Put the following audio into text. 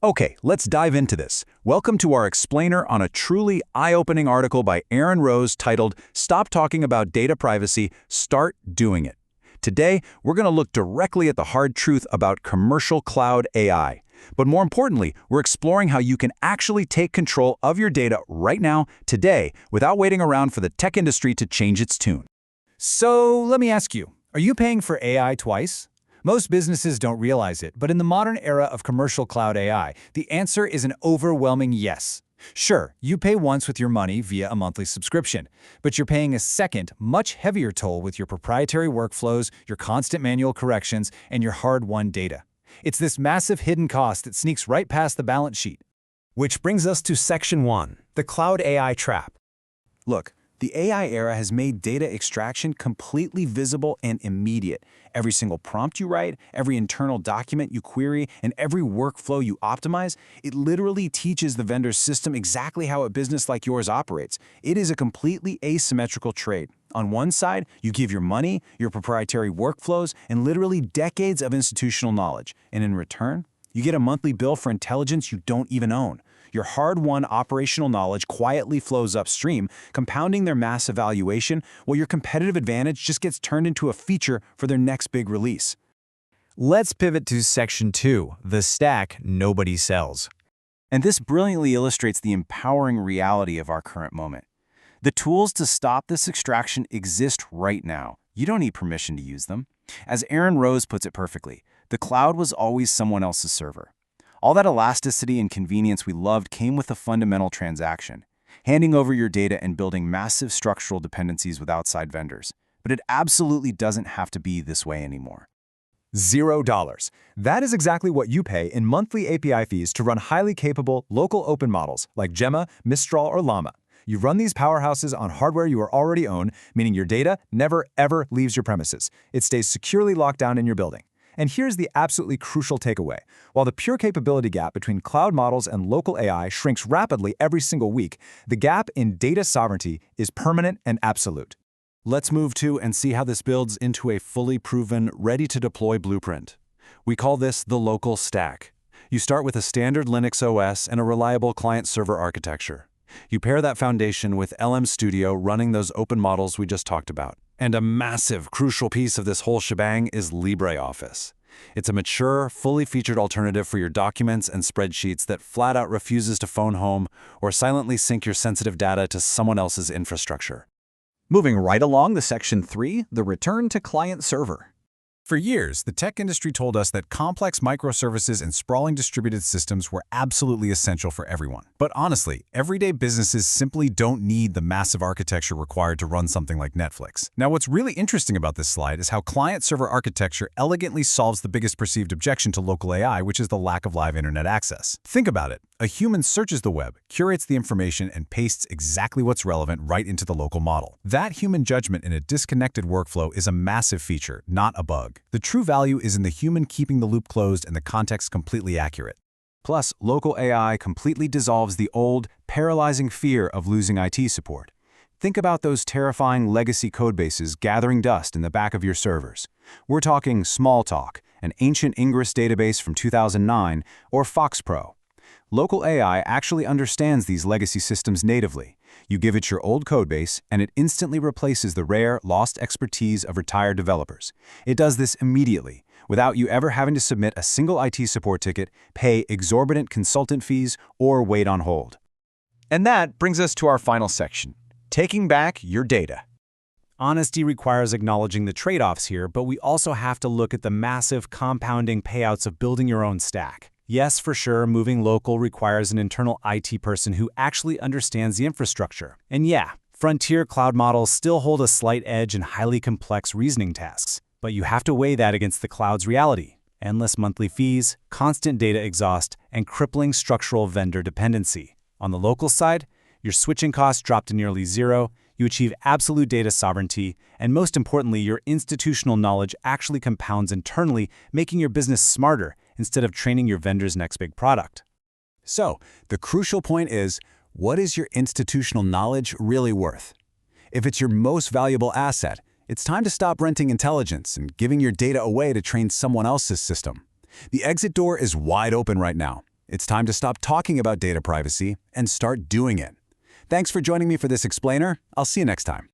Okay, let's dive into this. Welcome to our explainer on a truly eye-opening article by Aaron Rose titled, "Stop Talking About Data Privacy, Start Doing It." Today, we're going to look directly at the hard truth about commercial cloud AI. But more importantly, we're exploring how you can actually take control of your data right now, today, without waiting around for the tech industry to change its tune. So let me ask you, are you paying for AI twice? Most businesses don't realize it, but in the modern era of commercial cloud AI, the answer is an overwhelming yes. Sure, you pay once with your money via a monthly subscription, but you're paying a second, much heavier toll with your proprietary workflows, your constant manual corrections, and your hard-won data. It's this massive hidden cost that sneaks right past the balance sheet. Which brings us to Section 1, the Cloud AI Trap. Look, the AI era has made data extraction completely visible and immediate. Every single prompt you write, every internal document you query, and every workflow you optimize, it literally teaches the vendor's system exactly how a business like yours operates. It is a completely asymmetrical trade. On one side, you give your money, your proprietary workflows, and literally decades of institutional knowledge. And in return, you get a monthly bill for intelligence you don't even own. Your hard-won operational knowledge quietly flows upstream, compounding their massive valuation, while your competitive advantage just gets turned into a feature for their next big release. Let's pivot to Section 2, the stack nobody sells. And this brilliantly illustrates the empowering reality of our current moment. The tools to stop this extraction exist right now. You don't need permission to use them. As Aaron Rose puts it perfectly, the cloud was always someone else's server. All that elasticity and convenience we loved came with a fundamental transaction, handing over your data and building massive structural dependencies with outside vendors. But it absolutely doesn't have to be this way anymore. $0. That is exactly what you pay in monthly API fees to run highly capable, local open models like Gemma, Mistral, or Llama. You run these powerhouses on hardware you already own, meaning your data never, ever leaves your premises. It stays securely locked down in your building. And here's the absolutely crucial takeaway. While the pure capability gap between cloud models and local AI shrinks rapidly every single week, the gap in data sovereignty is permanent and absolute. Let's move to and see how this builds into a fully proven, ready-to-deploy blueprint. We call this the local stack. You start with a standard Linux OS and a reliable client-server architecture. You pair that foundation with LM Studio running those open models we just talked about. And a massive, crucial piece of this whole shebang is LibreOffice. It's a mature, fully featured alternative for your documents and spreadsheets that flat out refuses to phone home or silently sync your sensitive data to someone else's infrastructure. Moving right along to Section 3, the return to client server. For years, the tech industry told us that complex microservices and sprawling distributed systems were absolutely essential for everyone. But honestly, everyday businesses simply don't need the massive architecture required to run something like Netflix. Now, what's really interesting about this slide is how client-server architecture elegantly solves the biggest perceived objection to local AI, which is the lack of live internet access. Think about it. A human searches the web, curates the information, and pastes exactly what's relevant right into the local model. That human judgment in a disconnected workflow is a massive feature, not a bug. The true value is in the human keeping the loop closed and the context completely accurate. Plus, local AI completely dissolves the old, paralyzing fear of losing IT support. Think about those terrifying legacy codebases gathering dust in the back of your servers. We're talking Smalltalk, an ancient Ingress database from 2009, or FoxPro. Local AI actually understands these legacy systems natively. You give it your old codebase, and it instantly replaces the rare, lost expertise of retired developers. It does this immediately, without you ever having to submit a single IT support ticket, pay exorbitant consultant fees, or wait on hold. And that brings us to our final section, taking back your data. Honesty requires acknowledging the trade-offs here, but we also have to look at the massive compounding payouts of building your own stack. Yes, for sure, moving local requires an internal IT person who actually understands the infrastructure. And yeah, frontier cloud models still hold a slight edge in highly complex reasoning tasks. But you have to weigh that against the cloud's reality: endless monthly fees, constant data exhaust, and crippling structural vendor dependency. On the local side, your switching costs drop to nearly zero, you achieve absolute data sovereignty, and most importantly, your institutional knowledge actually compounds internally, making your business smarter instead of training your vendor's next big product. So, the crucial point is, what is your institutional knowledge really worth? If it's your most valuable asset, it's time to stop renting intelligence and giving your data away to train someone else's system. The exit door is wide open right now. It's time to stop talking about data privacy and start doing it. Thanks for joining me for this explainer. I'll see you next time.